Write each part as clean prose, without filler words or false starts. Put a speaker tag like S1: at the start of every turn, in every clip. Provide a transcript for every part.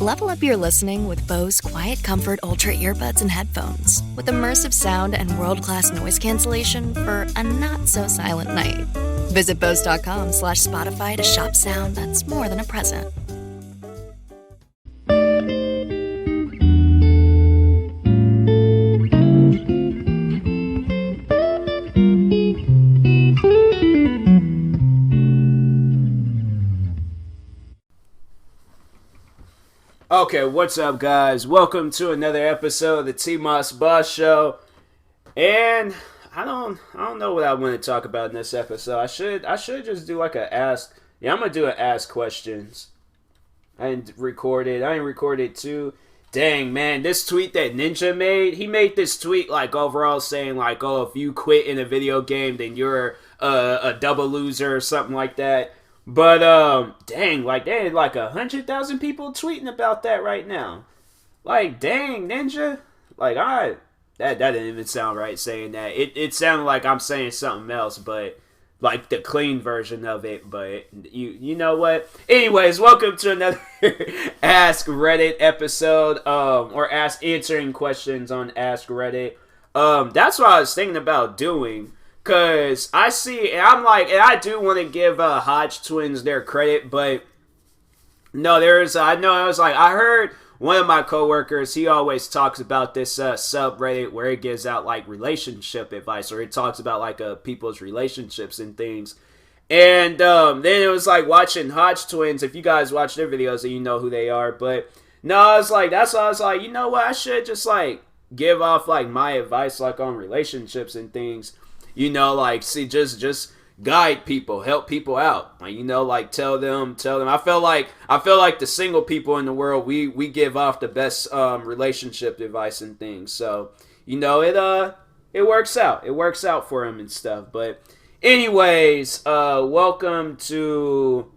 S1: Level up your listening with Bose Quiet Comfort Ultra earbuds and headphones. With immersive sound and world-class noise cancellation for a not-so-silent night. Visit Bose.com/Spotify to shop sound that's more than a present.
S2: Okay, what's up, guys? Welcome to another episode of the TMossBoss show. And I don't know what I want to talk about in this episode. I should just do like a ask. Yeah, I'm gonna do an ask questions. I didn't record it too. Dang, man, this tweet that Ninja made. He made this tweet like overall saying like, oh, if you quit in a video game, then you're a double loser or something like that. But, dang, like, there are like 100,000 people tweeting about that right now. Like, dang, Ninja. Like, that didn't even sound right saying that. It sounded like I'm saying something else, but, like, the clean version of it. But, you know what? Anyways, welcome to another Ask Reddit episode, or answering questions on Ask Reddit. That's what I was thinking about doing. Cause I see, and I'm like, and I do want to give Hodge twins their credit, but no, I heard one of my coworkers, he always talks about this subreddit where it gives out like relationship advice, or it talks about like people's relationships and things. And then it was like watching Hodge twins. If you guys watch their videos, then you know who they are. But no, I was like, that's why I was like, you know what, I should just like give off like my advice like on relationships and things. You know, like, see, just guide people, help people out. Like, you know, like, tell them. I feel like the single people in the world, we give off the best relationship advice and things. So, you know, it works out. It works out for them and stuff. But, anyways, welcome to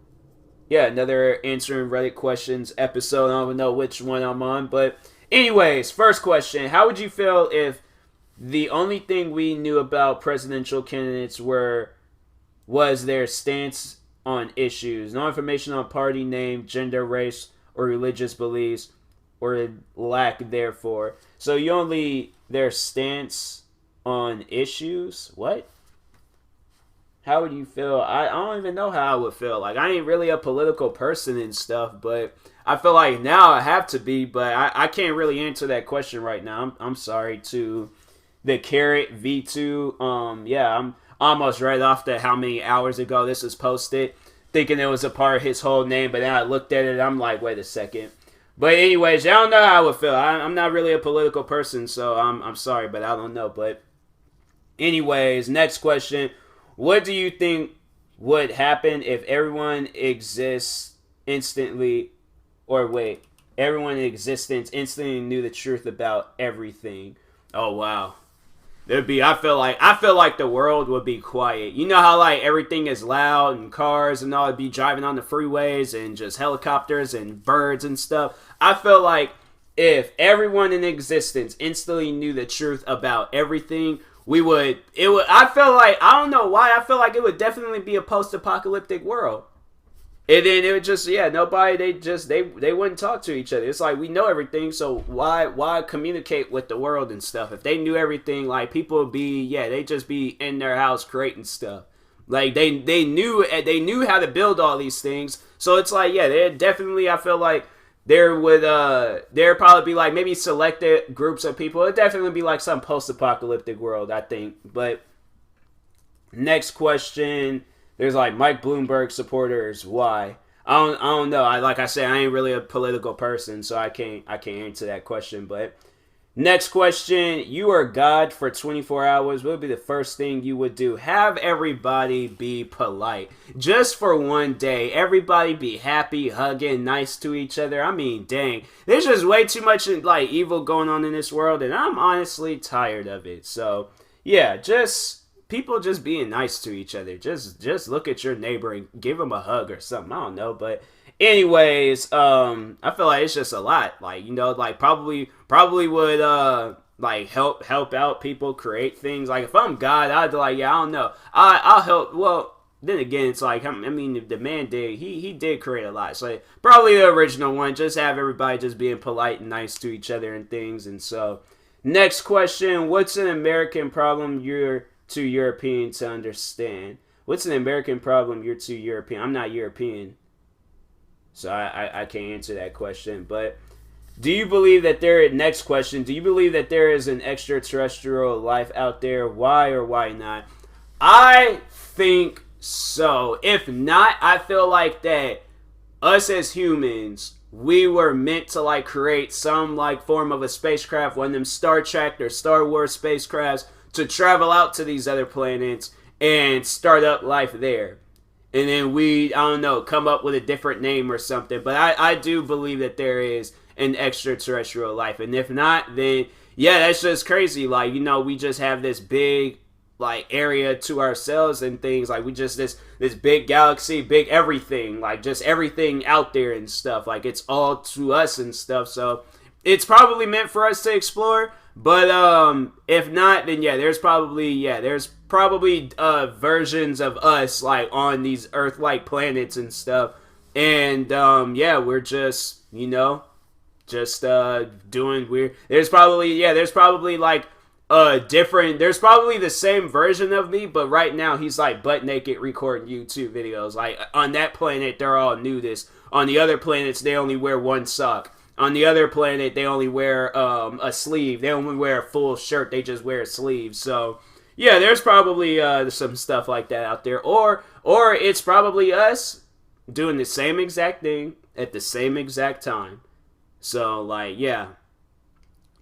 S2: another answering Reddit questions episode. I don't know which one I'm on, but anyways, first question: how would you feel if the only thing we knew about presidential candidates was their stance on issues? No information on party name, gender, race, or religious beliefs, or lack therefore. So you only their stance on issues? What? How would you feel? I don't even know how I would feel. Like, I ain't really a political person and stuff, but I feel like now I have to be, but I can't really answer that question right now. I'm sorry to the Carrot V2, I'm almost right off the how many hours ago this was posted, thinking it was a part of his whole name, but then I looked at it and I'm like, wait a second. But anyways, I don't know how I would feel. I'm not really a political person, so I'm sorry, but I don't know. But anyways, next question. What do you think would happen if everyone exists instantly, everyone in existence instantly knew the truth about everything? Oh, wow. I feel like the world would be quiet. You know how like everything is loud and cars and all, it'd be driving on the freeways and just helicopters and birds and stuff. I feel like if everyone in existence instantly knew the truth about everything, I don't know why, I feel like it would definitely be a post-apocalyptic world. And then it would just, nobody, they wouldn't talk to each other. It's like, we know everything, so why communicate with the world and stuff? If they knew everything, like, people would be, they'd just be in their house creating stuff. Like, they knew how to build all these things. So it's like, they definitely, I feel like there'd probably be like maybe selected groups of people. It'd definitely be like some post-apocalyptic world, I think. But next question. There's like Mike Bloomberg supporters. Why? I don't know. Like I said, I ain't really a political person, so I can't answer that question. But next question: you are God for 24 hours. What would be the first thing you would do? Have everybody be polite, just for one day. Everybody be happy, hugging, nice to each other. I mean, dang, there's just way too much like evil going on in this world, and I'm honestly tired of it. So people just being nice to each other. Just look at your neighbor and give him a hug or something. I don't know, but anyways, I feel like it's just a lot. Like, like probably would like help out people create things. Like if I'm God, I'd be like, I don't know. I'll help. Well, then again, it's like, I mean, the man did, he did create a lot. So probably the original one, just have everybody just being polite and nice to each other and things. And so, next question, what's an American problem you're too European to understand? What's an American problem you're too European? I'm not European, so I can't answer that question. But do you believe that next question, do you believe that there is an extraterrestrial life out there? Why or why not? I think so. If not, I feel like that us as humans, we were meant to like create some like form of a spacecraft, one of them Star Trek or Star Wars spacecrafts, to travel out to these other planets and start up life there. And then we, I don't know, come up with a different name or something. But I do believe that there is an extraterrestrial life. And if not, then yeah, that's just crazy. Like, you know, we just have this big like area to ourselves and things, like we just this big galaxy, big everything, like just everything out there and stuff, like it's all to us and stuff. So it's probably meant for us to explore. But if not, then yeah, there's probably versions of us like on these Earth like planets and stuff. And yeah, we're just, you know, just doing weird. There's probably like there's probably the same version of me, but right now he's like butt naked recording YouTube videos. Like on that planet, they're all nudist. On the other planets, they only wear one sock. On the other planet, they only wear a sleeve. They only wear a full shirt. They just wear sleeves. So yeah, there's probably some stuff like that out there, or it's probably us doing the same exact thing at the same exact time. So like yeah.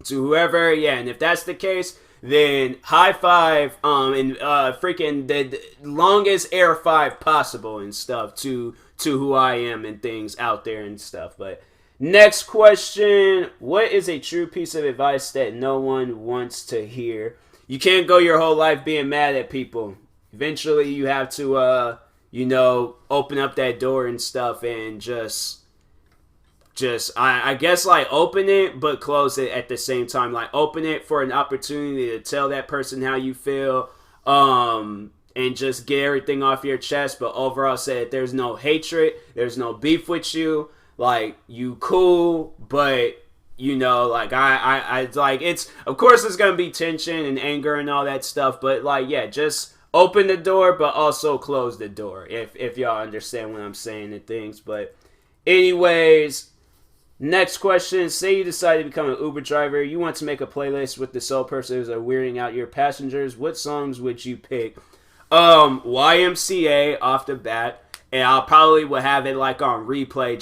S2: To whoever, yeah, and if that's the case, then high five, and freaking the longest air five possible and stuff to who I am and things out there and stuff. But next question, what is a true piece of advice that no one wants to hear? You can't go your whole life being mad at people. Eventually, you have to, you know, open up that door and stuff and just I guess like open it but close it at the same time. Like open it for an opportunity to tell that person how you feel, and just get everything off your chest, but overall say that there's no hatred, there's no beef with you, like you cool, but you know, like I like, it's of course there's gonna be tension and anger and all that stuff, but like yeah, just open the door but also close the door, if y'all understand what I'm saying and things. But anyways, next question, say you decide to become an Uber driver. You want to make a playlist with the sole purpose of weirding out your passengers. What songs would you pick? YMCA off the bat. And I'll probably would have it like on replay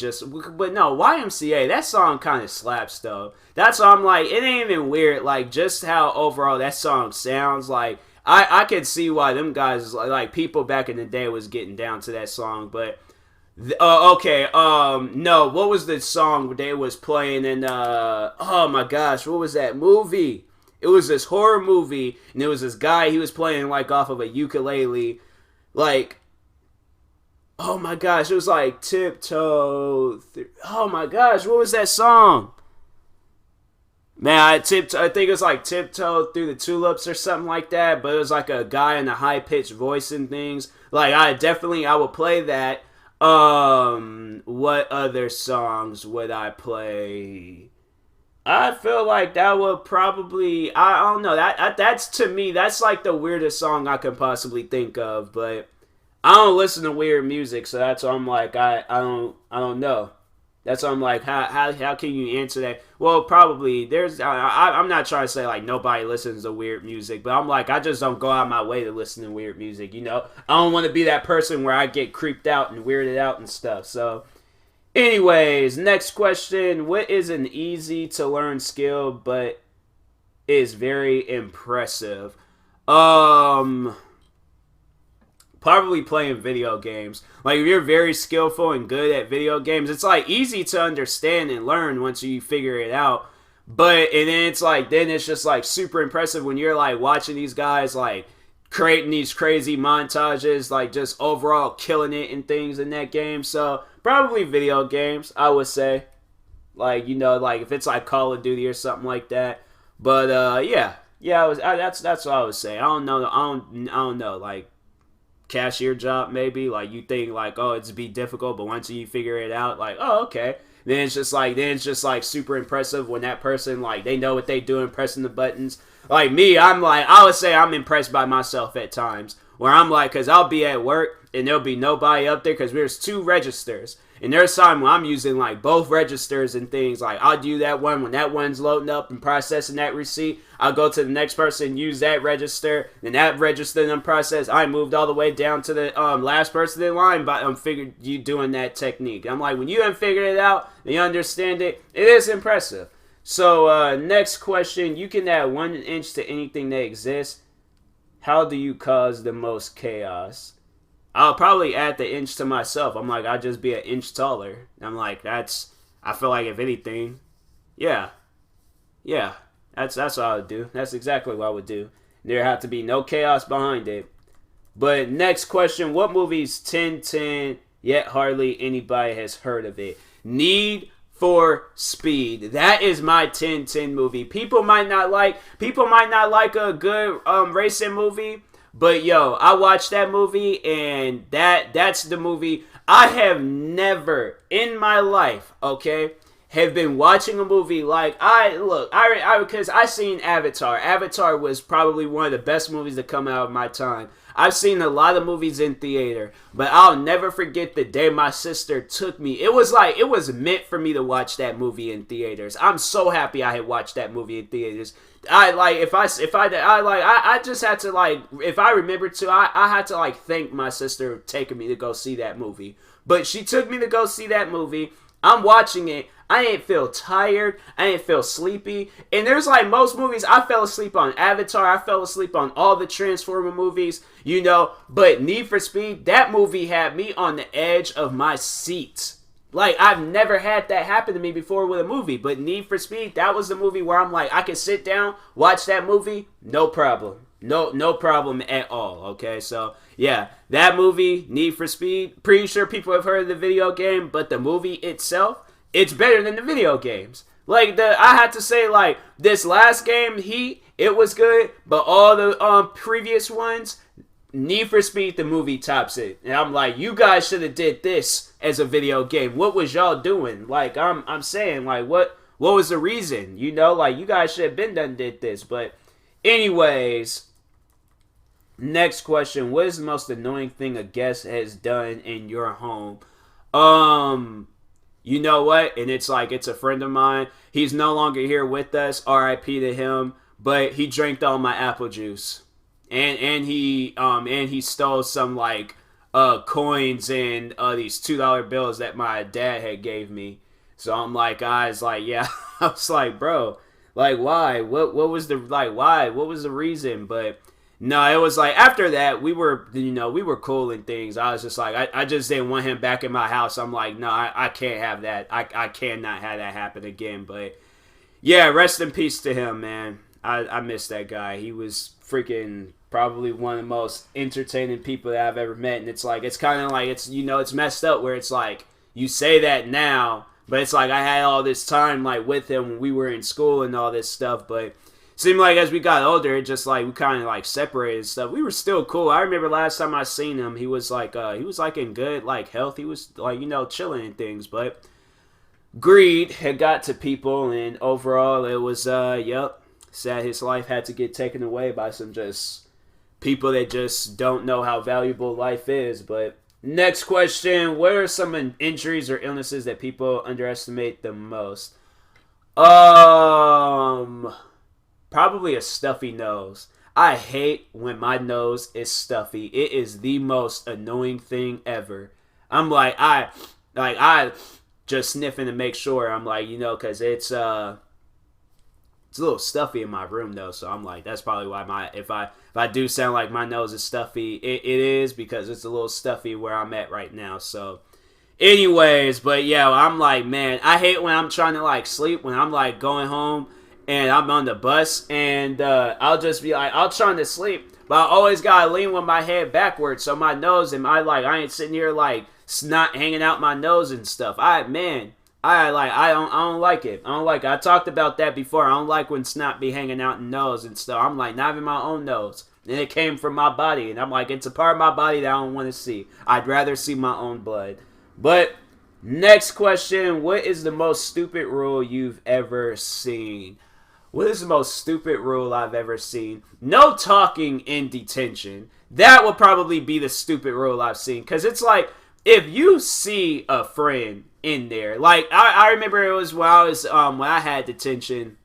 S2: but no, YMCA, that song kind of slaps though. That's why I'm like, it ain't even weird. Like just how overall that song sounds, like I could see why them guys, like people back in the day was getting down to that song. But okay, no, what was the song they was playing in, oh my gosh, what was that movie? It was this horror movie, and there was this guy, he was playing, like, off of a ukulele, like, oh my gosh, it was like Tiptoe, oh my gosh, what was that song? Man, I think it was like Tiptoe Through the Tulips or something like that, but it was like a guy in a high-pitched voice and things. Like, I would play that. What other songs would I play? I feel like that would probably, I don't know, that's to me, that's like the weirdest song I could possibly think of. But I don't listen to weird music, so that's why I'm like, I don't know. That's why I'm like, how can you answer that? Well, probably I'm not trying to say like nobody listens to weird music, but I'm like, I just don't go out my way to listen to weird music, you know? I don't want to be that person where I get creeped out and weirded out and stuff. So anyways, next question, what is an easy to learn skill but is very impressive? Probably playing video games. Like if you're very skillful and good at video games, it's like easy to understand and learn once you figure it out. But and then it's like, then it's just like super impressive when you're like watching these guys like creating these crazy montages, like just overall killing it and things in that game. So probably video games, I would say. Like, you know, like if it's like Call of Duty or something like that. But yeah, that's what I would say. I don't know. Like, cashier job maybe. Like you think like, oh, it's be difficult, but once you figure it out, like, oh, okay. Then it's just like super impressive when that person like they know what they doing, pressing the buttons. Like me, I'm like I would say I'm impressed by myself at times where I'm like, cause I'll be at work and there'll be nobody up there because there's 2 registers. And there's time when I'm using like both registers and things. Like I'll do that one when that one's loading up and processing that receipt. I'll go to the next person, use that register, then that register then process. I moved all the way down to the last person in line, but I'm figured you doing that technique. I'm like, when you have figured it out and you understand it, it is impressive. So next question, you can add 1 inch to anything that exists. How do you cause the most chaos? I'll probably add the inch to myself. I'm like, I'd just be an inch taller. I'm like, I feel like if anything, yeah, that's what I would do. That's exactly what I would do. There have to be no chaos behind it. But next question, what movie's 10-10, yet hardly anybody has heard of it? Need for Speed. That is my 10-10 movie. People might not like a good racing movie. But yo, I watched that movie and that's the movie. I have never in my life, okay, have been watching a movie like because I seen Avatar. Avatar was probably one of the best movies to come out of my time. I've seen a lot of movies in theater, but I'll never forget the day my sister took me. It was meant for me to watch that movie in theaters. I'm so happy I had watched that movie in theaters. I just had to like, if I remember to, I had to like thank my sister for taking me to go see that movie. But she took me to go see that movie. I'm watching it. I ain't feel tired. I ain't feel sleepy. And there's like most movies, I fell asleep on Avatar. I fell asleep on all the Transformer movies, you know. But Need for Speed, that movie had me on the edge of my seat. Like, I've never had that happen to me before with a movie. But Need for Speed, that was the movie where I'm like, I can sit down, watch that movie, no problem. No problem at all, okay? So, yeah, that movie, Need for Speed, pretty sure people have heard of the video game, but the movie itself, it's better than the video games. Like, I had to say, like, this last game, Heat, it was good, but all the previous ones, Need for Speed, the movie tops it. And I'm like, you guys should have did this as a video game. What was y'all doing? Like, I'm saying, like, what was the reason? You know, like, you guys should have been done did this. But anyways, next question. What is the most annoying thing a guest has done in your home? You know what? And it's like, it's a friend of mine. He's no longer here with us. R.I.P. to him. But he drank all my apple juice. And he stole some like coins and these $2 bills that my dad had gave me. So I'm like, guys, like, yeah. I was like, bro, like, why? What was the why? What was the reason? But no, it was like after that we were cool and things. I was just like, I just didn't want him back in my house. I'm like, no, I can't have that. I cannot have that happen again. But yeah, rest in peace to him, man. I miss that guy. He was freaking probably one of the most entertaining people that I've ever met. And it's like, it's kind of like, it's messed up where it's like, you say that now, but it's like I had all this time like with him when we were in school and all this stuff. But it seemed like as we got older, it just like we kind of like separated and stuff. We were still cool. I remember last time I seen him, he was like in good like health. He was like, chilling and things, but greed had got to people, and overall it was sad his life had to get taken away by some just people that just don't know how valuable life is. But next question, what are some injuries or illnesses that people underestimate the most? Probably a stuffy nose. I hate when my nose is stuffy. It is the most annoying thing ever. I'm like, I just sniffing to make sure. I'm like, because it's a little stuffy in my room though, so I'm like, that's probably why if I do sound like my nose is stuffy, it is because it's a little stuffy where I'm at right now. So anyways, but yeah, I'm like, man, I hate when I'm trying to like sleep, when I'm like going home and I'm on the bus and I'll just be like, I'll try to sleep, but I always gotta lean with my head backwards, so my nose and I ain't sitting here like snot hanging out my nose and stuff. I don't like it. I talked about that before. I don't like when snot be hanging out in nose and stuff. I'm like, not even my own nose. And it came from my body. And I'm like, it's a part of my body that I don't want to see. I'd rather see my own blood. But next question, what is the most stupid rule you've ever seen? What is the most stupid rule I've ever seen? No talking in detention. That would probably be the stupid rule I've seen. Because it's like, if you see a friend in there, like, I remember it was when I had detention.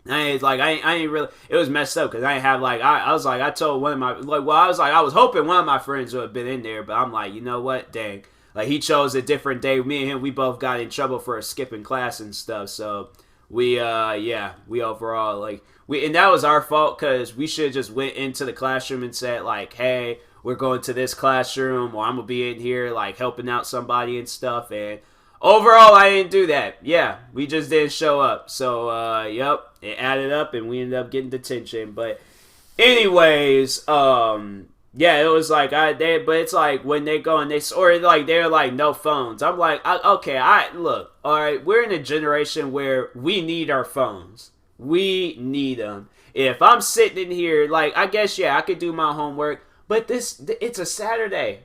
S2: I ain't really, it was messed up because I ain't have, like, I was like, I told one of my, like, well, I was hoping one of my friends would have been in there, but I'm like, you know what, dang. Like, he chose a different day. Me and him, we both got in trouble for skipping class and stuff, so we overall, like, and that was our fault because we should have just went into the classroom and said, like, hey, we're going to this classroom, or I'm going to be in here, like, helping out somebody and stuff, and overall, I didn't do that. Yeah, we just didn't show up. So, yep, it added up, and we ended up getting detention. But anyways, yeah, it was like, but it's like, when they go and they're like, no phones. I'm like, okay, look, all right, we're in a generation where we need our phones. We need them. If I'm sitting in here, like, I guess, yeah, I could do my homework, but it's a Saturday.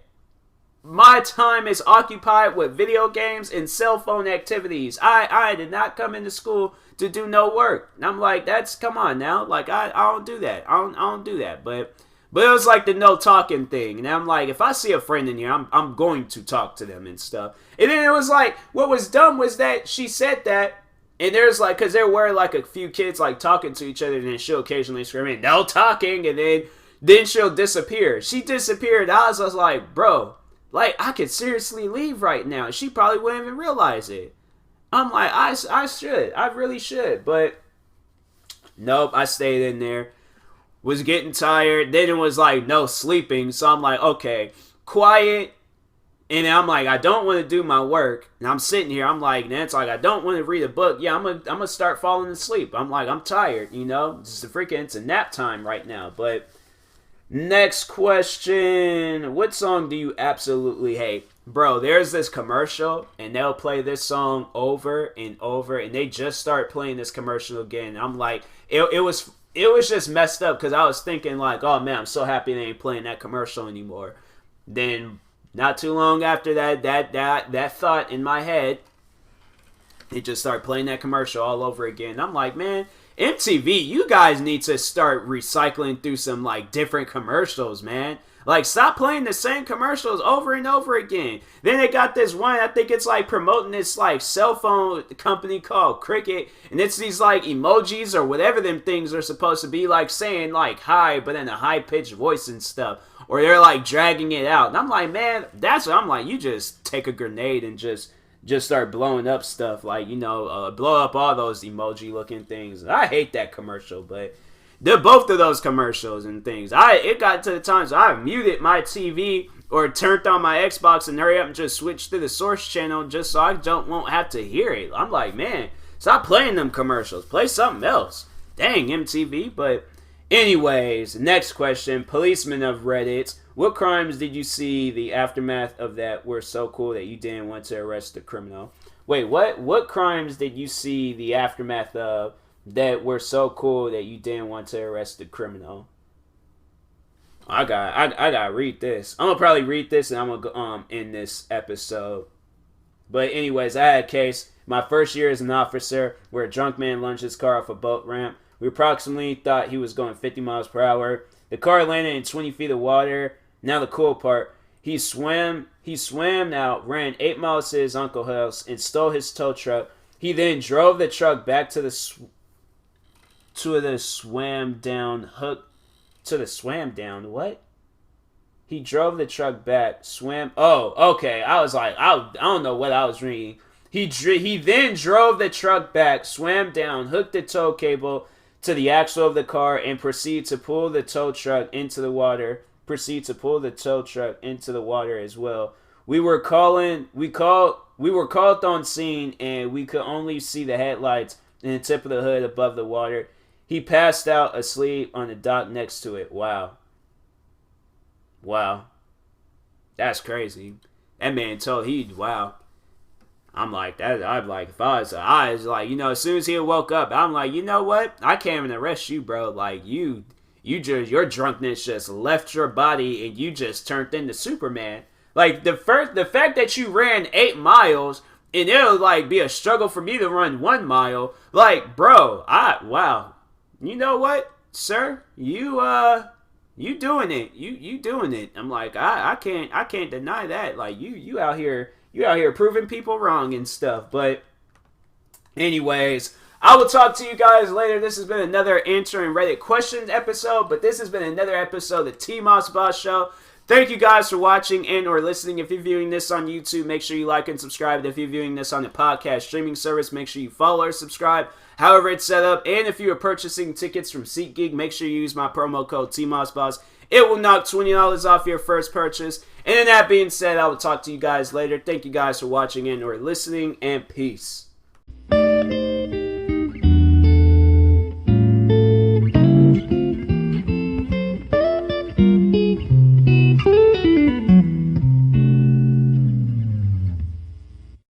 S2: My time is occupied with video games and cell phone activities. I did not come into school to do no work. And I'm like, come on now. Like, I don't do that. I don't do that. But it was like the no talking thing. And I'm like, if I see a friend in here, I'm going to talk to them and stuff. And then it was like, what was dumb was that she said that. And there's like, because there were like a few kids like talking to each other, and then she'll occasionally scream, no talking. And then she'll disappear. She disappeared. I was just like, bro. Like, I could seriously leave right now. She probably wouldn't even realize it. I'm like, I should. I really should. But, nope, I stayed in there. Was getting tired. Then it was like, no sleeping. So I'm like, okay, quiet. And I'm like, I don't want to do my work. And I'm sitting here. I'm like, it's like, I don't want to read a book. Yeah, I'm gonna start falling asleep. I'm like, I'm tired, you know. It's a nap time right now. But next question. What song do you absolutely hate? Bro, there's this commercial, and they'll play this song over and over, and they just start playing this commercial again. I'm like, it was just messed up, because I was thinking like, oh man, I'm so happy they ain't playing that commercial anymore. Then, not too long after that thought in my head, they just start playing that commercial all over again. I'm like, man, MTV, you guys need to start recycling through some, like, different commercials, man. Like, stop playing the same commercials over and over again. Then they got this one, I think it's, like, promoting this, like, cell phone company called Cricket. And it's these, like, emojis or whatever them things are supposed to be, like, saying, like, hi, but in a high-pitched voice and stuff. Or they're, like, dragging it out. And I'm like, man, that's what I'm like. You just take a grenade and just start blowing up stuff, like, you know, blow up all those emoji looking things. I hate that commercial, but both of those commercials and things, it got to the times I muted my TV or turned on my Xbox and hurry up and just switched to the source channel just so I won't have to hear it. I'm like, man, stop playing them commercials, play something else. Dang, MTV. But anyways, next question. Policeman of Reddit, what crimes did you see the aftermath of that were so cool that you didn't want to arrest the criminal? Wait, what? What crimes did you see the aftermath of that were so cool that you didn't want to arrest the criminal? I gotta read this. I'm gonna probably read this and I'm gonna end this episode. But anyways, I had a case my first year as an officer where a drunk man lunged his car off a boat ramp. We approximately thought he was going 50 miles per hour. The car landed in 20 feet of water. Now the cool part, he swam out, ran 8 miles to his uncle's house, and stole his tow truck. He then drove the truck back to the swam down. What? He drove the truck back, swam. Oh, okay. I was like, I don't know what I was reading. He then drove the truck back, swam down, hooked the tow cable to the axle of the car, and proceeded to pull the tow truck into the water. As well. We were called on scene, and we could only see the headlights and the tip of the hood above the water. He passed out asleep on the dock next to it. Wow. That's crazy. That man wow. I'm like, if I was like, you know, as soon as he woke up, I'm like, you know what? I can't even arrest you, bro. Like, you your drunkenness just left your body and you just turned into Superman. Like the fact that you ran 8 miles and it'll like be a struggle for me to run 1 mile. Like, bro, wow. You know what, sir? You doing it. You doing it. I'm like, I can't deny that. Like you out here proving people wrong and stuff. But anyways, I will talk to you guys later. This has been another answering Reddit questions episode, but this has been another episode of the TMossBoss Show. Thank you guys for watching and or listening. If you're viewing this on YouTube, make sure you like and subscribe. If you're viewing this on the podcast streaming service, make sure you follow or subscribe, however it's set up. And if you are purchasing tickets from SeatGeek, make sure you use my promo code TMossBoss. It will knock $20 off your first purchase. And that being said, I will talk to you guys later. Thank you guys for watching and or listening, and peace.